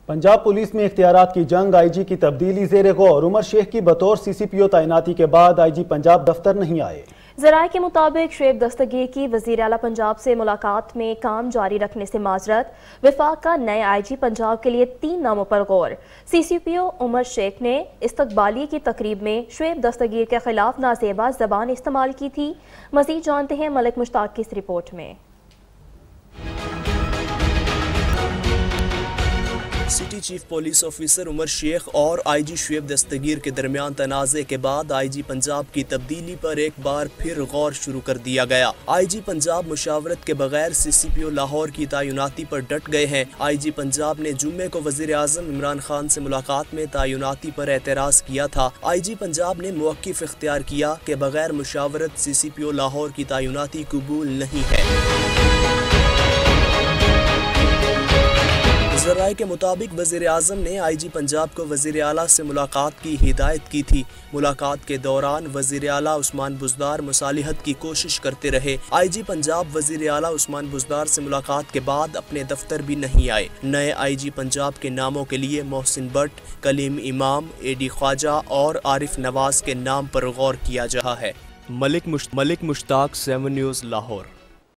Punjab police میں اختیارات کی جنگ، آئی جی کی تبدیلی زیر غور۔ عمر شیخ کی بطور سی سی پی او تعیناتی کے بعد آئی جی پنجاب دفتر نہیں آئے۔ ذرائع کے مطابق شعیب دستگیر کی وزیر اعلیٰ پنجاب سے ملاقات میں کام جاری رکھنے سے معذرت۔ وفاق کا نئے آئی جی پنجاب کے لیے 3 ناموں پر غور۔ سی سی پی او عمر شیخ نے استقبالیے کی تقریب میں شعیب دستگیر کے خلاف نازیبا زبان استعمال کی تھی۔ مزید جانتے ہیں ملک مشتاق کی اس رپورٹ میں۔ سٹی چیف پولیس آفیسر عمر شیخ اور آئی جی شعیب دستگیر کے درمیان تنازع کے بعد آئی جی پنجاب کی تبدیلی پر ایک بار پھر غور شروع کر دیا گیا۔ آئی جی پنجاب مشاورت کے بغیر سی سی پی او لاہور کی تعیناتی پر ڈٹ گئے ہیں۔ آئی جی پنجاب نے جمعے کو وزیر اعظم عمران خان سے ملاقات میں تعیناتی پر اعتراض کیا تھا۔ آئی جی پنجاب نے موقف اختیار کیا کہ بغیر مشاورت سی سی پی او لاہور کی تعیناتی قبول نہیں ہے۔ ذرائع کے مطابق وزیر اعظم نے آئی جی پنجاب کو وزیر اعلیٰ سے ملاقات کی ہدایت کی تھی۔ ملاقات کے دوران وزیر اعلیٰ عثمان بزدار مصالحت کی کوشش کرتے رہے۔ آئی جی پنجاب وزیر اعلیٰ عثمان بزدار سے ملاقات کے بعد اپنے دفتر بھی نہیں آئے۔ نئے آئی جی پنجاب کے ناموں کے لیے محسن بٹ، کلیم امام، اے ڈی خواجہ اور عارف نواز کے نام پر غور کیا جا رہا ہے۔ ملک مشتاق 7 نیوز لاہور۔